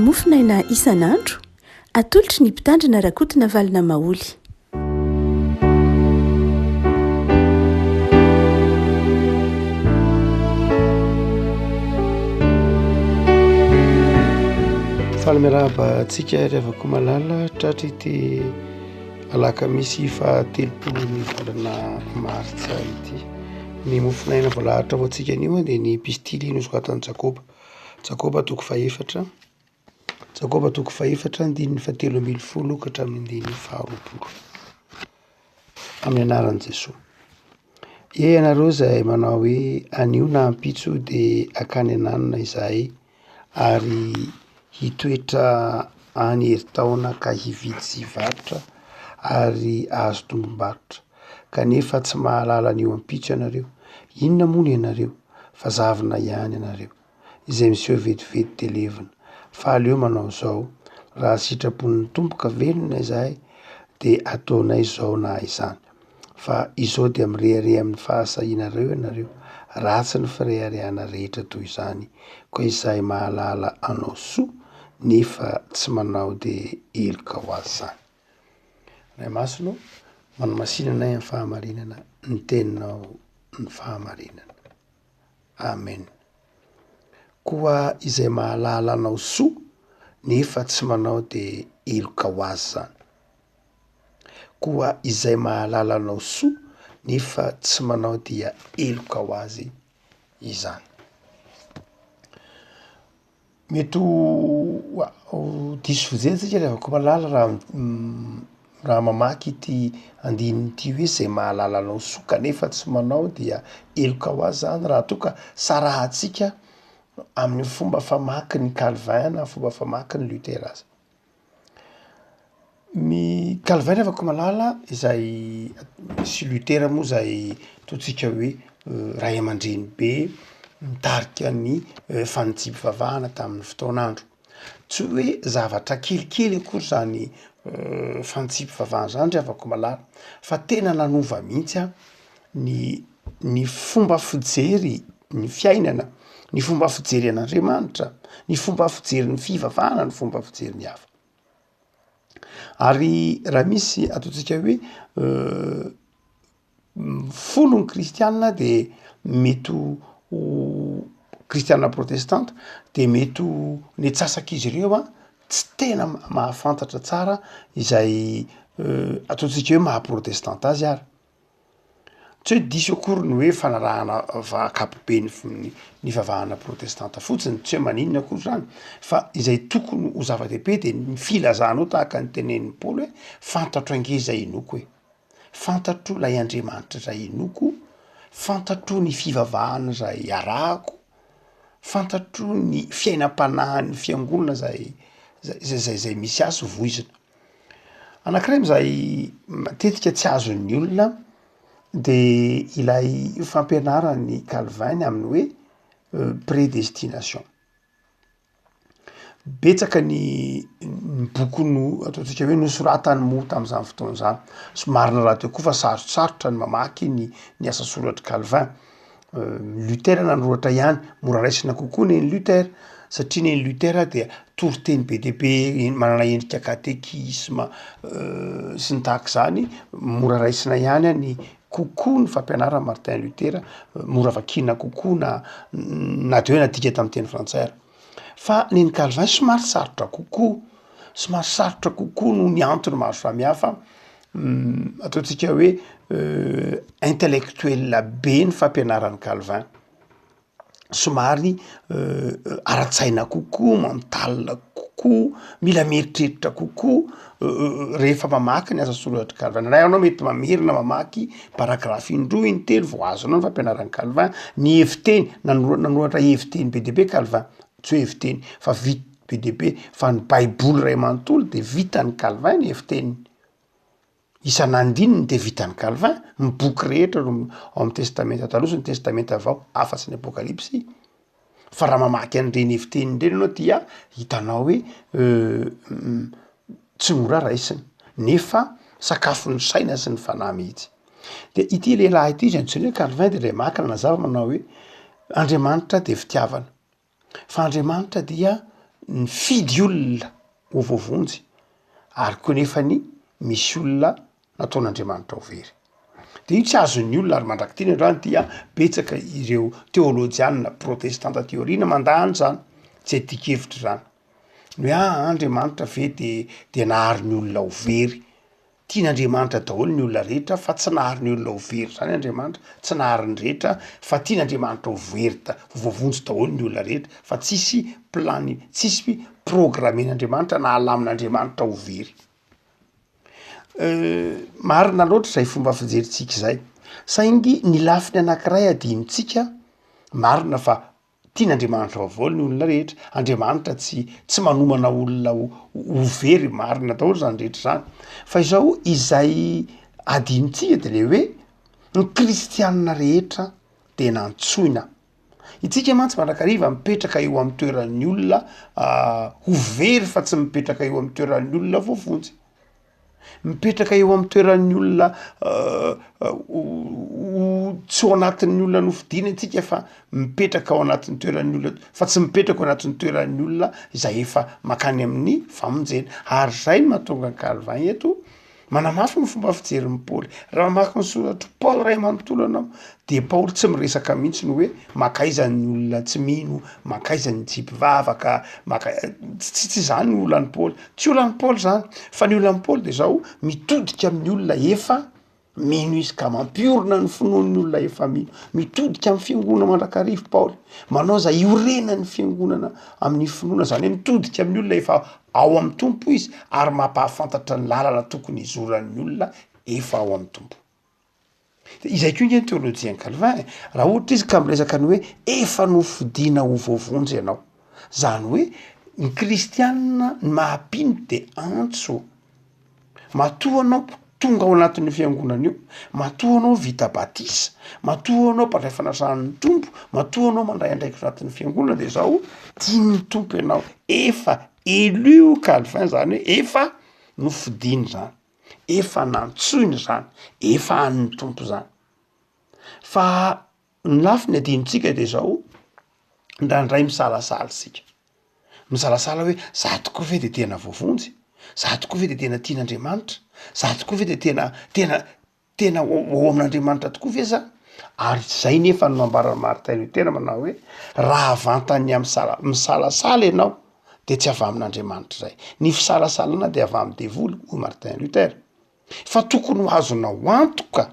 mofinaina isan'andro atolotry ny mpitandrina rakotina valina maoly. Falamirahaba antsika revako malala tratra ity alakamisy fa 30 ny volana martsa ity. Ny mofinaina voalahatra ho antsika anio dia ny pistily nosoratan'i Jakoba toko faefatra andininy 710 ka hatramin'ny 20 amin'ny anaran'i Jesosy. Ianareo izay manao hoe anio na ampitso dia akany ananina izahay ary hitoetra any herintaona ka hividy sy hivarotra ary azo tombom-barotra kanefa tsy mahalala an'io ampitso ianareo. Inona moa ny ianareo? Fa zavona ihany ianareo izay miseho vetivety dia levona. Fa aleo manao izao, raha sitrapon'ny tomboka velona izahay dia ataonay izao na izany. Fa izao dia mirehareha amin'ny fahasahianareo ianareo, ratsy ny firehariana rehetra toy izany koa izahay mahalala anao soa nefa tsy manao dia eloka ho azy izany. Ray masino, manamasinanay amin'ny fahamarinana, ny teninao ny fahamarinana. Amen. Koa izay mahalala anao soa nefa tsy manao dia eloka ho azy izany. Koa izay mahalala anao soa nefa tsy manao dia eloka ho azy izany. Mety ho diso fijery revako malala raha mamaky ity andininy ity hoe izay mahalala anao soa kanefa tsy manao dia eloka ho azy izany, raha toa ka sarahantsika amin'ny fomba famaky ny Calvin na fomba famaky ny Lutera azy. Ny Calvin revako malala izay sy Lutera moa izay ataontsika hoe ray aman-dreny be nitarika ny fanitsiam-pivavahana tamin'ny fotoan'andro. Tsy hoe zavatra kelikely akory izany fanitsiam-pivavahana izany revako malala, fa tena nanova mihitsy ny fomba fijery ny fiainana, ny fomba fijery an'Andriamanitra, ny fomba fijery ny fivavahana, ny fomba fijery ny hafa. Ary raha misy ataontsika hoe folo ny kristianina dia mety ho kristianina protestanta dia mety ho ny atsasak'izy ireo tsy tena mahafantatra tsara izay ataontsika hoe maha-protestanta azy ary. Tsy hoe diso akory ny hoe fanarahana ankapobeny ny vavahana protestanta fotsiny, tsy hoe maninona akory izany, fa izay tokony ho zava-dehibe dia ny filazana tahaka ny tenenin'i Paoly hoe fantatro ange izay enoko hoe. Fantatro ilay Andriamanitra izay enoko, fantatro ny fivavahana izay arahako, fantatro ny fiainam-panahy, ny fiangonana izay misy azy voizina. Anankiray izay matetika tsy azon'ny olona dia ilay fampianaran'ny Calvin amin'ny hoe prédestination. Betsaka ny boky ataontsika hoe nosoratany moa tamin'izany fotoana izany. Marina raha teo koa fa sarotsarotra ny mamaky ny asa soratry Calvin. Lutera nanoratra ihany, mora raisina kokoa ny Lutera satria ny Lutera dia toriteny be dia be, manana endrika katekisma sy ny tahaka izany, mora raisina ihany ny kokoa ny fampianaran'i Martin Lutera, mora vakiana kokoa na dia hoe nadika tamin'ny teny frantsay ary. Fa ny Calvin somary sarotra kokoa noho ny antony maro samihafa. Ataontsika hoe intellectuel be ny fampianaran'ny Calvin, somary ara-tsaina kokoa, mental kokoa, mila mieritreritra kokoa rehefa mamaky ny asa soratry Calvin. Raha ianao mety mamerina mamaky paragrafy indroa intelo vao azonao ny fampianaran'ny Calvin. Ny heviteny nanoratra heviteny be dia be Calvin, tsy hoe heviteny fa vita be dia be, fa ny baiboly ray manontolo dia vitan'ny Calvin ny heviteny. Isan'andininy dia vitan'ny Calvin, ny boky rehetra ao amin'ny testamenta taloha sy ny testamenta vao afa-tsy ny apokalipsy. Fa raha mamaky an'ireny heviteny ireny ianao dia hitanao hoe tsy mora raisiny nefa sakafon'ny saina sy ny fanahy mihitsy. Dia ity lehilahy ity izay antsoina hoe Calvin dia ilay makina nazava manao hoe Andriamanitra dia fitiavana, fa Andriamanitra dia ny fidy olona ho voavonjy ary koa nefany misy olona nataon'Andriamanitra ho very. De io tsy azon'ny olona ary mandraky tina androany dia betsaka ireo teôlôjianina protestanta teoriana mandahany zany tsy adika hevitra zany ny hoe Andriamanitra ve de nahary ny olona ho very. Tian'Andriamanitra daholo ny olona rehetra fa tsy nahary ny olona ho very zany Andriamanitra, tsy nahary ny rehetra fa tian'Andriamanitra ho very voavonjy daholo ny olona rehetra fa tsisy plany, tsisy programmen'Andriamanitra na alamin'Andriamanitra ho very. Marina loatra zay fomba fijeritsika zay saingy ny lafiny anankiray adinontsika marina fa tian'Andriamanitra vaovao ny olona rehetra. Andriamanitra tsy manomana olona ho very, marina daholo zany rehetra zany fa izao izay adinontsika de le hoe ny kristianina rehetra de nantsoina. Itsika mantsy mandrakariva mipetraka eo amin'ny toeran'ny olona ho very fa tsy mipetraka eo amin'ny toeran'ny olona voavonjy. Mipetraka eo amin'ny toeran'ny olona tsy ao anatin'ny olona nofidiana antsika fa mipetraka ao anatin'ny toeran'ny olona fa tsy mipetraka ao anatin'ny toeran'ny olona izay efa makany amin'ny famonjena. Ary zay no mahatonga ny Calvin eto manamafy ny fomba fijerin'ny Paoly. Raha mamaky ny soratro Paoly ray manontolo anao de Paoly tsy miresaka mihitsy ny hoe makaiza ny olona tsy mino, makaiza ny tsy mpivavaka, tsy zany ny olan'ny Paoly, tsy olan'ny Paoly zany fa ny olan'ny Paoly de zao mitodika amin'ny olona efa mino izy ka mampiorona ny finoan'ny olona efa mino, mitodika amin'ny fiangonana mandrakarivo Paoly, manao zay iorena ny fiangonana amin'ny finoana zany hoe mitodika amin'ny olona efa ao amin'ny tompo izy ary mampahafantatra ny lalana tokony izoran'ny olona efa ao amin'ny tompo. Izay koa nge ny teolôjian Calvin raha ohatra izy ka miresaka ny hoe efa nofidiana ho voavonjy ianao, zany hoe ny kristianina ny mahampino de antso. Matoa anao tonga ao anatin'ny fiangonana io, matoa anao vita batisa, matoa anao mpandray fanasan'ny tompo, matoa anao mandray andraikitra anatin'ny fiangonana de zao tian'ny tompo ianao, efa élu Calvin zany hoe efa nofidiny zany, efa nantsoina zany, efa an'ny tompo zany. Fa ny lafiny adinontsika de zao ndraindray misalasala sika, misalasala hoe za tokoa ve de tena voavonjy, za tokoa ve de tena tian'Andriamanitra, za tokoa ve de tena ao amin'Andriamanitra tokoa ve za. Ary zay nefa no mambarany Martin Luther manao hoe raha vantany misalasala ianao de tsy avy amin'Andriamanitra zay. Ny fisalasalana de avy amin'ny devoly hoy Martin Luther. Fa tokony ho azonao antoka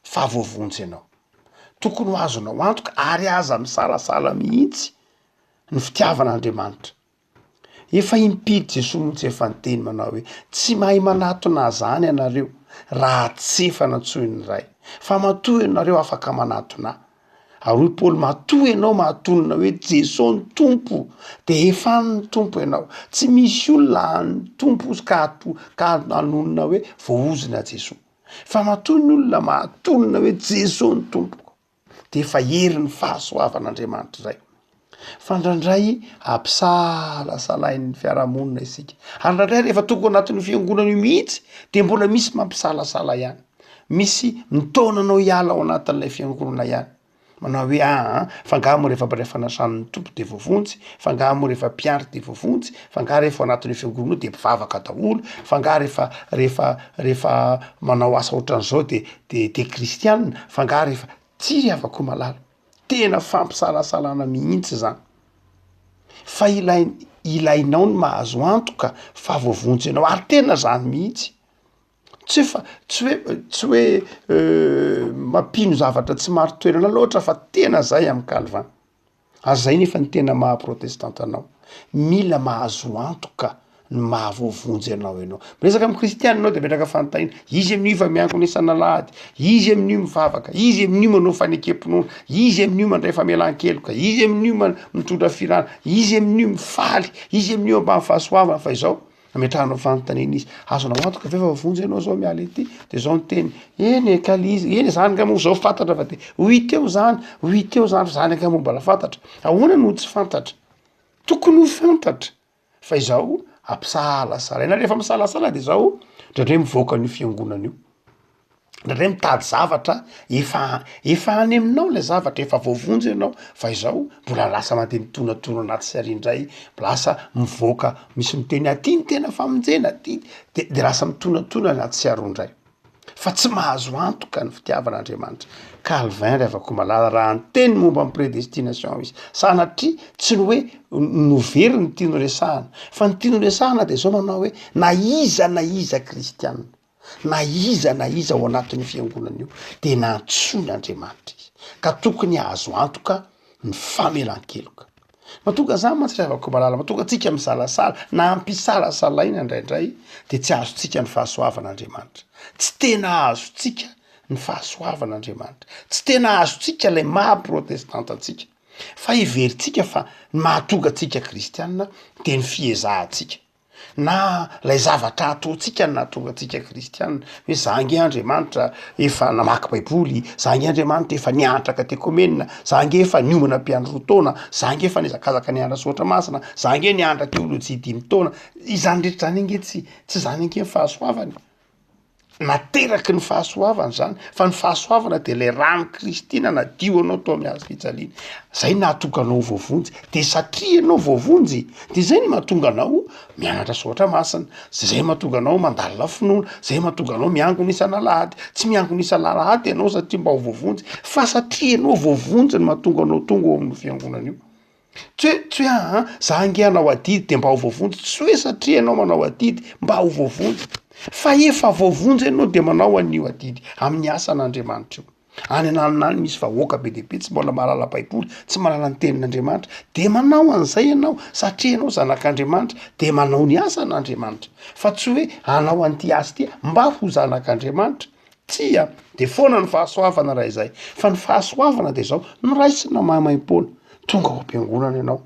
fa voavonjy ianao, tokony ho azonao antoka ary aza misalasala mihitsy ny fitiavan'Andriamanitra. Efa impity Jesosy mihitsy efa niteny manao hoe tsy mahay manatona zany ianareo raha tsy efa nantsoiny ny ray, fa matoa ianareo afaka manatona. Ary hoy Paoly matoa ianao mahatonina hoe Jesosy ny tompo de efa ny tompo ianao, tsy misy olona ny tompo ka anonona hoe voaozina Jesosy, fa matoa ny olona mahatonina hoe Jesosy ny tompo de efa herin'ny fahasoavan'Andriamanitra zay. Fa ndraindray ampisalasalain'ny fiarahamonina isika. Ary ndraindray rehefa tonga anatin'ny fiangonana io mihitsy de mbola misy mampisalasala ihany, misy mitaonanao hiala ao anatin'ilay fiangonana ihany, manao hoe fangamo rehefa mpandray fanasan'ny tompo de voavonjy, fangamo rehefa mpiandry de voavonjy, fangaro rehefa anatin'ny fiangonana de mpivavaka daholo, fangaro rehefa manao asa ohatran'izao de kristianina, fangaro rehefa tsy afaka malala. Tena fampisalasalana mihitsy zany. Fa ilainao ny mahazo antoka fa voavonjy ianao ary tena zany mihitsy. Tsy hoe mampino zavatra tsy maro toerana loatra fa tena zay amin'ny Calvin. Ary zay nefa ny tena maha-protestanta anao, mila mahazo antoka ny mahavoavonjy anao. Miresaka amin'ny kristianina anao de metraka fanontaniana, izy amin'io fa miankina isan'alahady, izy amin'io mivavaka, izy amin'io manao fanekem-pinoana, izy amin'io mandray famelan-keloka, izy amin'io mitondra firana, izy amin'io mifaly, izy amin'io ambany fahasoavana. Fa izao ametrahanao fanontaniana izy, azonao antoka ve fa voavonjy ianao zao miala ety de zao ny teny, eny ekalizy, eny zany ka moa zao fantatra fa de hoy teo zany zany ka moa mbala fantatra. Ahoana no tsy fantatra? Tokony ho fantatra. Fa izao ampisalasala. Na rehefa misalasala de zao ndraindray mivoaka ny fiangonana io. ndraindray mitady zavatra efa any aminao le zavatra efa voavonjy ianao fa izao mbola lasa mandeha mitonatona anaty sarindray lasa mivoaka misy miteny aty ny tena famonjena aty de lasa mitonatona anaty siarondray fa tsy mahazo antoka ny fitiavan'Andriamanitra. Calvin ry avako malala raha nyteny momba ny prédestination izy sanatria tsy ny hoe noveriny ny tiano resahana fa ny tiano resahana de zao manao hoe na iza kristianina na iza ao anatin'ny fiangonana io de nantsoin'Andriamanitra izy ka tokony azo antoka ny famelan-keloka. Matonga zany mantsy avako malala matonga atsika misalasala na ampisalasalaina indraindray de tsy azontsika ny fahasoavan'Andriamanitra, tsy tena azontsika ny fahasoavan'Andriamanitra, tsy tena azontsika lay maha protestanta atsika fa iverintsika fa mahatonga atsika kristianina de ny fiezahantsika na lay zavatra ataontsika ny nahatonga atsika kristianina hoe zangy Andriamanitra efa namaky baiboly, zangy Andriamanitra efa niantraka tekomenina, zangy efa niomana mpiandro taona, zangy efa nizakazaka nianatra soatra masina, zangy nianatra teolojia 5 taona. Izany rehetra zany ange tsy zany ange ny fahasoavany, nateraky ny fahasoavana zany fa ny fahasoavana de le rano kristina nadio anao tao amin'ny hazo fijaliana zay nahatonga anao voavonjy de satria anao voavonjy de zay ny mahatonga anao mianatra soatra masina, zay mahatonga anao mandalina finoana, zay mahatonga anao miangona isan'alahady. Tsy miangona isan'alahady ianao satria mba ho voavonjy fa satria anao voavonjy ny mahatonga anao tonga ao amin'ny fiangonana io. Tsy hoe zangy anao adidy de mba ho voavonjy, tsy hoe satria anao manao adidy mba ho voavonjy fa efa voavonjy ianao de manao an'io adidy amin'ny asan'Andriamanitra io. Any ananany misy vahoaka be deaibe tsy mbola mahalala baiboly, tsy mahalala ny tenin'Andriamanitra de manao an'izay ianao satria ianao zanak'Andriamanitra de manao ny asan'Andriamanitra fa tsy hoe anao an'ity asa ty mba ho zanak'Andriamanitra. Tsia de foana ny fahasoavana raha izay fa ny fahasoavana de zao noraisina mahamaim-poana tonga ao am-piangonana ianao.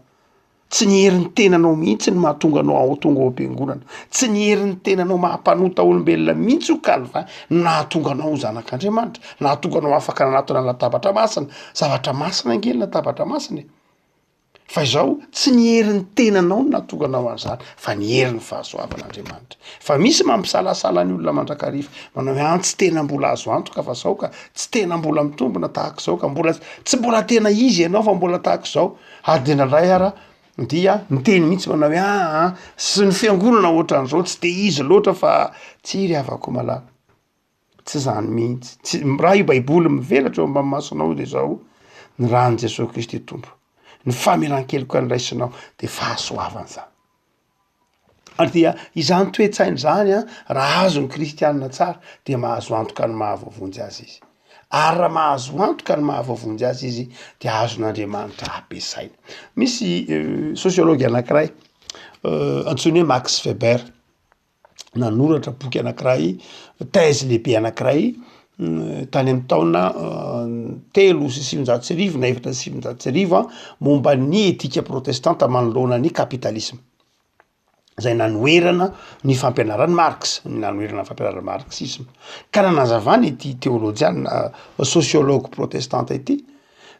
Tsy ny herin'ny tenanao mihitsy ny mahatonga anao ao tonga ao am-piangonana, tsy ny herin'ny tenanao mahampanota olombelona mihitsy ho Calvin nahatonga anao ho zanak'Andriamanitra, nahatonga anao afaka nanatona ny latabatra masina, zavatra masina ange ny latabatra masina e. Fa izao tsy ny herin'ny tenanao no nahatonga anao an'izany fa ny herin'ny fahasoavan'Andriamanitra. Fa misy mampisalasala ny olona mandrakariva manao hoe tsy tena mbola azo antoka fa zao ka tsy tena mbola mitombona tahaka zao ka tsy mbola tena izy ianao fa mbola tahaka zao. Ady nandray ara dia miteny mihitsy manao hoe sy ny fiangonana ohatran'izao tsy de izy loatra fa tsy ry havako malala. Tsy zany mihitsy. Tsy raha io baiboly mivelatra eo amin'ny masonao de zao ny rahan'i Jesosy Kristy tompo. Ny famelan-keloka ny raisinao de fahasoavana zany. Ary dia izany toe-tsainy zany raha azo ny kristianina tsara de mahazo antoka ny mahavoavonjy azy izy. Ary raha mahazo antoka ny mahavoavonjy azy izy de azon'Andriamanitra ampiasaina. Misy sosiology anankiray antsoiny hoe Max Weber nanoratra boky anankiray, thèse lehibe anankiray tany amin'ny taona 3,700 na 4,700 momba ny etika protestanta manoloana ny kapitalisme. Zay nanoerana ny fampianarany Marx, nanoerana ny fampianarany marxisme. Ka nanazavany ity théologiana sociologue protestanta ity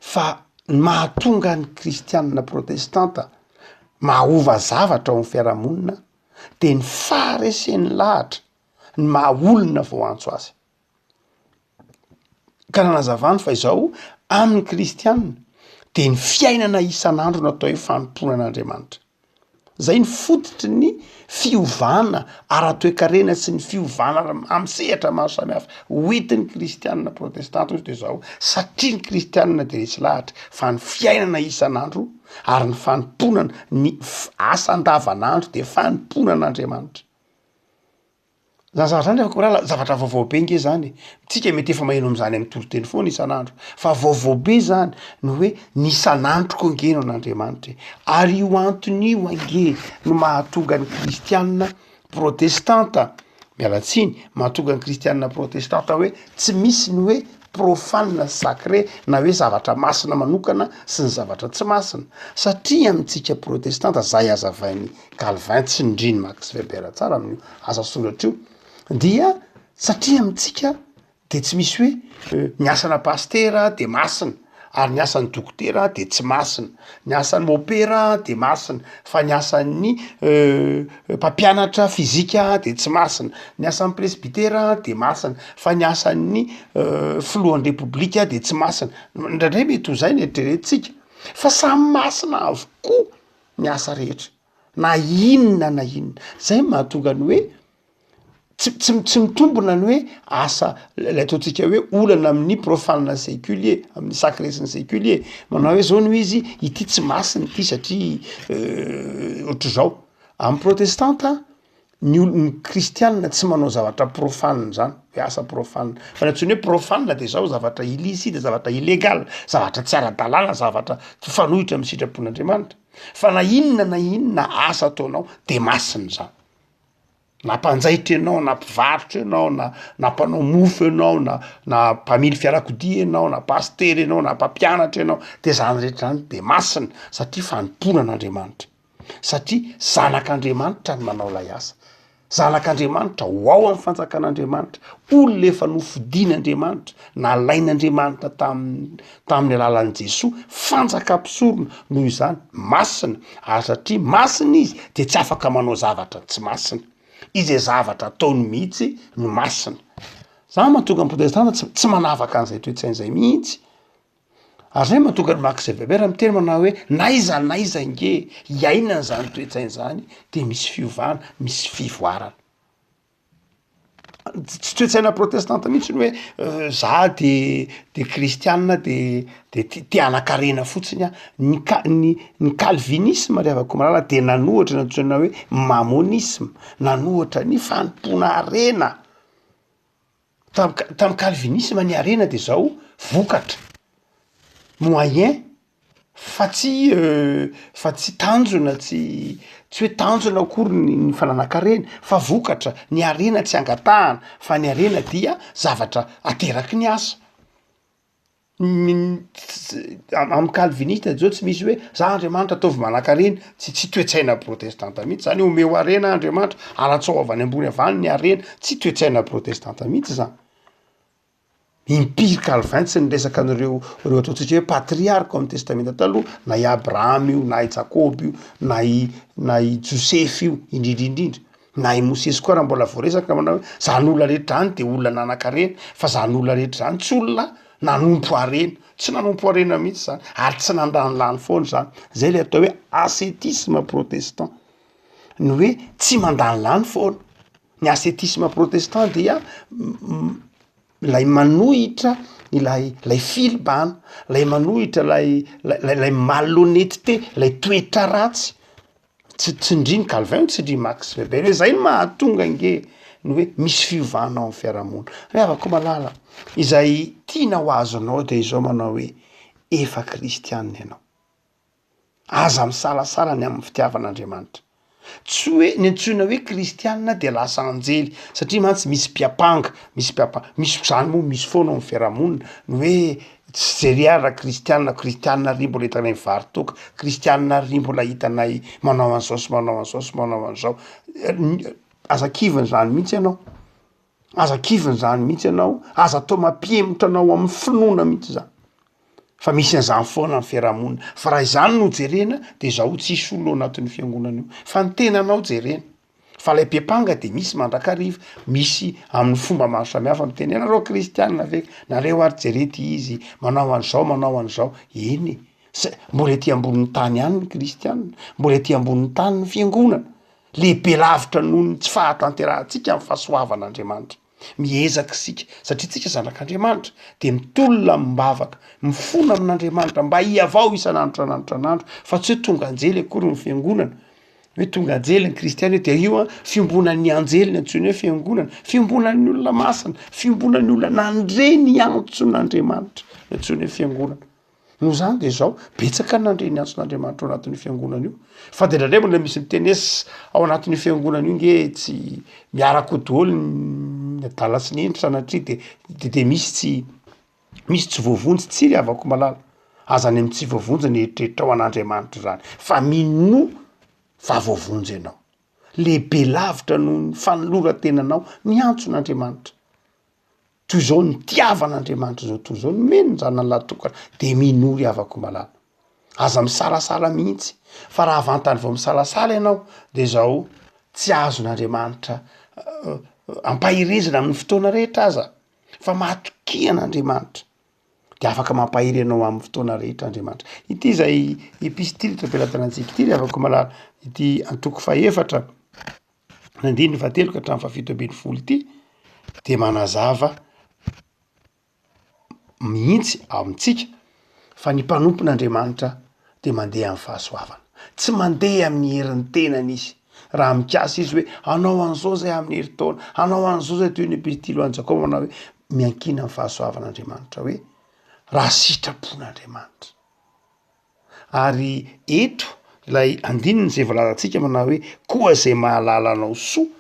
fa mahatonga ny kristianina protestanta mahova zavatra ao amin'ny fiarahamonina de ny faharesen'ny lahatra ny mahaolona vao antso azy. Ka nanazavany fa izao amin'ny kristianina de ny fiainana isan'andro natao hoe fanompona an'Andriamanitra. Zay ny fototry ny fiovana ara-toekarena sy ny fiovana amin'ny sehatra maro samihafa hoentin'ny kristianina protestanta de zao satria ny kristianina de resy lahatra fa ny fiainana isan'andro ary ny fanomponana ny asa andavanandro de fanomponana an'Andriamanitra. Zany zavatra zany afaka korala zavatra vaovao be nge zany. Tsika mety efa maheno am'zany amin'ny toroteny foana isan'andro fa vaovao be zany no hoe ny isan'andro ko angeno an'Andriamanitra ary io anton'io ange no mahatonga ny kristianina protestanta mialatsiny mahatonga ny kristianina protestanta hoe tsy misy ny hoe profane sacré na hoe zavatra masina manokana sy ny zavatra tsy masina satria amintsika protestanta zay azavain'ny Calvin tsy nindriny Max Weber tsara amin'ny asa soratra io dia satria amintsika de tsy misy hoe ny asana pastera de masina ary ny asan'ny dokotera de tsy masina, ny asan'ny opera de masina, fa ny asan'ny mpampianatra fizika de tsy masina, ny asan'ny presbitera de masina, fa ny asan'ny filohan'ny repoblika de tsy masina. Indraindray mety ho zay ny eritreretintsika fa samy masina avokoa ny asa rehetra na inona na inona. Zay mahatonga ny hoe tsy mitombona ny hoe asa lay ataontsika hoe olana amin'ny profane séculier, amin'ny sacré sy ny séculier, manao hoe zao no izy ity tsy masina ity satria ohatr'zao. Amin'ny protestanta ny kristianina tsy manao zavatra profane zany hoe asa profane, fa ny antsoiny hoe profane de zao zavatra illicite, zavatra illégal, zavatra tsy ara-dalàna, zavatra tsy fanohitra amin'ny sitrapon'Andriamanitra. Fa na inona asa ataonao de masina zany. Na mpanjaitra ianao, na mpivarotra ianao, na mpanao mofo ianao, na mpamily fiarakodia ianao, na paster ianao, na mpampianatra ianao, de zany rehetra zany de masina satria fanompona an'Andriamanitra, satria zanak'Andriamanitra ny manao lay asa. Zanak'Andriamanitra ho ao amin'ny fanjakan'Andriamanitra, olona efa nofidin'Andriamanitra, nalain'Andriamanitra tamin'ny alalan'i Jesoa, fanjakam-pisorona noho izany masina, ary satria masina izy de tsy afaka manao zavatra tsy masina. Izy zavatra ataony mihitsy no masina. Zany mahatonga ny protestanta tsy manavaka an'izay toetsain'izay mihitsy. Ary zay mahatonga ny Max Weber miteny manao hoe na iza nge iainana zany toetsain'izany de misy fiovana, misy fivoarana. Tsy toetsaina protestanta mihitsy ny hoe za de kristianina de tia anakarena fotsiny. Ny calvinisme rehavako malala de nanohatra ny antsoina hoe mamonisme, nanohatra ny fanompoana harena. Tamin'ny calvinisme ny harena de zao vokatra, moyen, fa tsy tanjona, tsy hoe tanjona akory ny fananan-karena, fa vokatra. Ny harena tsy angatahana, fa ny harena dia zavatra ateraky ny asa. Amin'ny calviniste zao tsy misy hoe za Andriamanitra ataovy manan-karena, tsy toetsaina protestanta mihitsy zany. Omeo harena Andriamanitra, alatsao avy any ambony avany ny harena, tsy toetsaina protestanta mihitsy zany. Impiry Calvin tsy niresaka an'ireo ataontsika hoe patriarka amin'ny testamenta taloha, na i Abraham io, na i Jacob io, na i Joseph io indrindrindrindra, na i Mosesy koa raha mbola voaresaka manao hoe zany olona rehetra zany de olona nanan-karena, fa zany olona rehetra zany tsy olona nanompo harena, tsy nanompo harena mihitsy zany, ary tsy nandany lany foana zany. Zay le atao hoe ascétisme protestant, ny hoe tsy mandany lany foana. Ny ascétisme protestant dia lay manohitra lay filibana, lay manohitra lay malhonnêteté, lay toetra ratsy. Tsy ndriny Calvin, tsy ndriny Max Weber hoe zay no mahatonga nge ny hoe misy fiovana ao amin'ny fiarahamonina. Rehavako malala izay tiana ho azonao de izao manao hoe efa kristianina ianao, aza misalasala ny amin'ny fitiavan'Andriamanitra. Tsy hoe ny antsoina hoe kristianina de lasa anjely, satria mantsy misy mpiapanga, misy zany moa misy foana ao amin'ny fiarahamonina ny hoe tsy zeriara kristianina ry mbola hitanay mivarotoka, kristianina ry mbola hitanay manao an'izao sy manao an'izao sy manao an'izao. Aza-kiviny zany mihitsy ianao, aza-kiviny zany mihitsy ianao, aza atao mampihemotra anao amin'ny finoana mihitsy zany. Fa misy an'izany foana amin'ny fiarahamonina. Fa raha izany no jerena de zaho tsisy olona ao anatin'ny fiangonana io, fa ny tenanao jerena. Fa lay mpiapanga de misy mandrakariva, misy amin'ny fomba maro samihafa miteny ianareo kristianina ve, nareo ary jerety izy manao an'izao manao an'izao. Eny mbola ety ambonin'ny tany ihany ny kristianina, mbola ety ambonin'ny tany ny fiangonana. Lehibe lavitra noho ny tsy fahatanterahantsika amin'ny fahasoavan'Andriamanitra. Miezaka isika satria tsika zanak'Andriamanitra de mitolona mibavaka, mifona amin'Andriamanitra mba hiavao isan'andro, fa tsy hoe tonga anjely akory ny fiangonana, hoe tonga anjely ny kristianina de io fiombonan'ny anjely ny antsoina hoe fiangonana, fiombonan'ny olona masina, fiombonan'ny olona nandre ny antson'Andriamanitra ny antsoina hoe fiangonana. Noho zany de zao betsaka nandre ny antson'Andriamanitra ao anatin'ny fiangonana io. Fa de ndraindray mbola misy mitenesa ao anatin'ny fiangonana io nge tsy miarako daholo ny adala sy ny endry sanatria de misy tsy voavonjy tsiry avako malala. Aza any amin'ny tsy voavonjy ny eritreritra ao an'Andriamanitra zany, fa mino fa voavonjy ianao. Lehibe lavitra noho ny fanoloran-tenanao ny antson'Andriamanitra. toy zao ny tiavan'Andriamanitra zao toy zao ny menony zany nalatokana de minory avako malala aza misalasala mihitsy fa raha vantany vao misalasala ianao de zao tsy azon'Andriamanitra ampahirezina amin'ny fotoana rehetra aza fa matokian'Andriamanitra de afaka mampahiry anao amin'ny fotoana rehetra Andriamanitra. Ity zay epistily tapelatanantsika ity afaka malala ity antoko faefatra na andininy fahatelo ka hatramin'ny fahafito ambin'ny folo ity de manazava mihitsy amintsika fa ny mpanompon'Andriamanitra de mandeha amin'ny fahasoavana tsy mandeha amin'ny herin'ny tenany izy raha mikasa izy hoe anao an'izao zay amin'ny herintaona anao an'izao zay toy ny epistily ho an'i Jakoba manao hoe miankina amin'ny fahasoavan'Andriamanitra hoe raha sitrapon'Andriamanitra ary eto ilay andininy zay voalazantsika manao hoe koa zay mahalala anao soa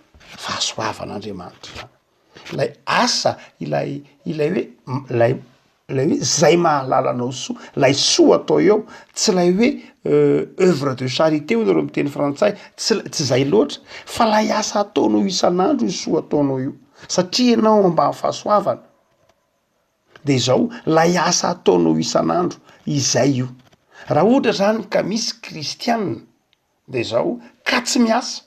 fahasoavan'Andriamanitra ilay asa ilay hoe ilay hoe zay mahalala anao soa lay soa atao eo tsy lay hoe œuvre de charité hoy nareo miteny frantsay tsy zay loatra fa lay asa ataonao isan'andro io soa ataonao io satria ianao ambany fahasoavana de zao lay asa ataonao isan'andro izay io raha ohatra zany ka misy kristianina de zao ka tsy miasa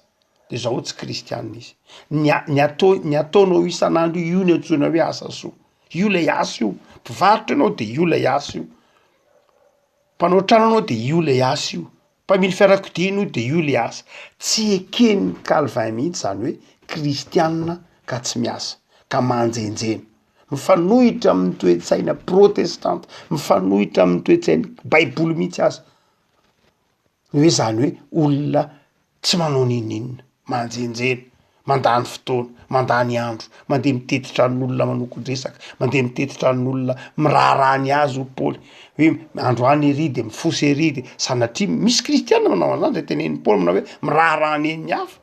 de zao tsy kristianina izy ny ataonao isan'andro io ny antsoina hoe asa soa io lay asa io mpivarotra ianao de io lay asa io mpanao trano anao de io lay asa io mpamily fiarakodia io de io lay asa tsy eken'ny Calvin mihitsy zany hoe kristianina ka tsy miasa ka manjenjena mifanohitra amin'ny toe-tsaina protestanta mifanohitra amin'ny toe-tsaina baiboly mihitsy aza hoe zany hoe olona tsy manao ninina manjenjena mandany fotoana mandany andro mandeha mitetitra n'olona manoko-dresaka mandeha mitetitra n'olona mirarany azy Paoly hoe androany ery de mifosy ery de sanatria misy kristianina manao an'izany zay tenen'ny Paoly manao hoe mirarany eny hafa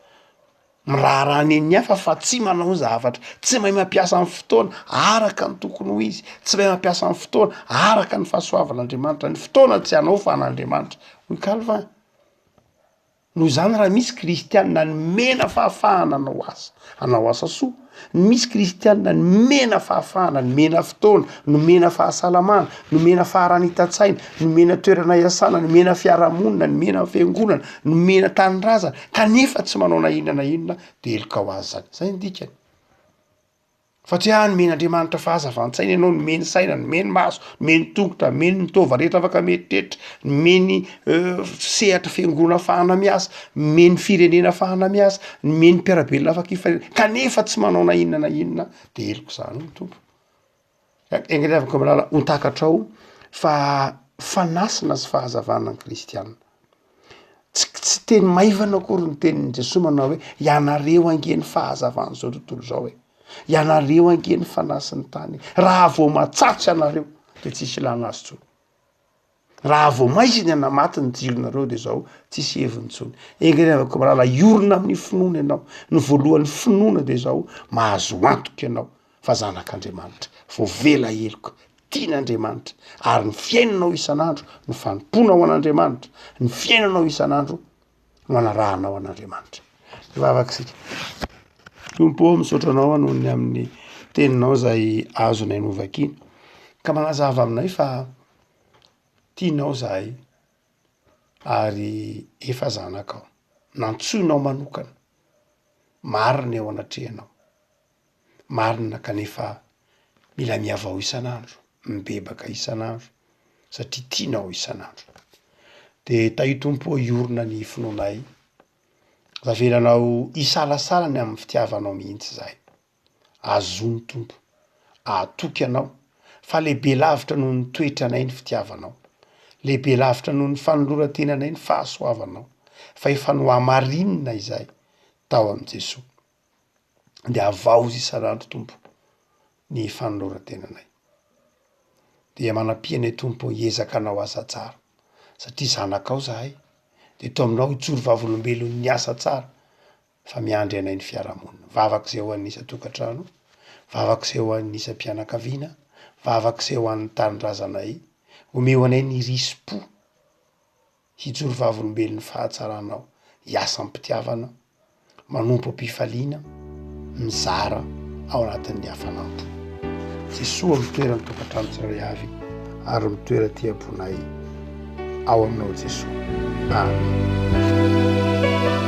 mirarany eny hafa fa tsy manao zavatra tsy mahay mampiasa amin'ny fotoana araka ny tokony ho izy tsy mahay mampiasa amin'ny fotoana araka ny fahasoavan'Andriamanitra ny fotoana tsy anao fa an'Andriamanitra hoy Calvin noho zany raha misy kristianina ny mena fahafahana anao asa soa misy kristianina ny mena fahafahana ny mena fotoana ny mena fahasalamana ny mena faharanitan-tsaina ny mena toerana iasana ny mena fiarahamonina ny mena fiangonana ny mena tanindrazana kanefa tsy manao na inona de eloka ho azy zay ny dikany fa tsy ny men'Andriamanitra fahazavan-tsaina ianao ny meny saina ny meny maso ny meny tongotra ny meny tova rehetra afaka meritreritra ny meny sehatra fiangonana fahana miasa ny meny firenena fahana miasa ny meny mpiarabelona afaka ifanena kanefa tsy manao na inona de eloko zany ny tompo engany malala ontakatra fa fanasina sy fahazavana ny kristianina tsy teny maivana akory ny tenin'ny Jesosy manao hoe ianareo angeny fahazavana zao tontolo zao ianareo angeny fanasiny tany raha vao matsatso ianareo de tsisy ilana azy tsony raha vao maiziny anamaty ny jironareo de zao tsisy heviny tsony engany malala iorona amin'ny finoana ianao ny voalohan'ny finoana de zao mahazo antoka ianao fa zanak'Andriamanitra vao vela eloka tian'Andriamanitra ary ny fiainanao isan'andro ny fanompona ao an'Andriamanitra ny fiainanao isan'andro no anarahanao an'Andriamanitra vavaksika Tompo misaotra anao noho ny amin'ny teninao zay azonay novakina ka manazava aminay fa tianao zahay ary efa zanakao nantsoinao manokana marina eo anatrehanao marina kanefa mila miavao isan'andro mibebaka isan'andro satria tianao isan'andro de taio Tompo iorona ny finoanay zavelanao isalasalany amin'ny fitiavanao mihitsy zahay azony Tompo atoky anao fa lehibe lavitra noho ny toetranay ny fitiavanao lehibe lavitra noho ny fanoloran-tenanay ny fahasoavanao fa efa no hamarinina izay tao amin'i Jesosy de avaozy isan'andro Tompo ny fanoloran-tenanay de manampianay Tompo hiezaka anao asa tsara satria zanakao zahay de to aminao ijoro vavolombelon'ny ny asa tsara fa miandry anay ny fiarahamonina vavak'izay ho an'ny isa-tokantrano vavak'izay ho an'ny isa-pianakaviana vavak'izay ho an'ny tanindrazanay omeo anay ny risim-po hijoro vavolombelon'ny fahatsaranao hiasa ampitiavana manompo ampifaliana mizara ao anatin'ny hafanampo Jesoa mitoera mitokantrano tsiray avy ary mitoera ty-abonay ao aminao Jesoa. Amen.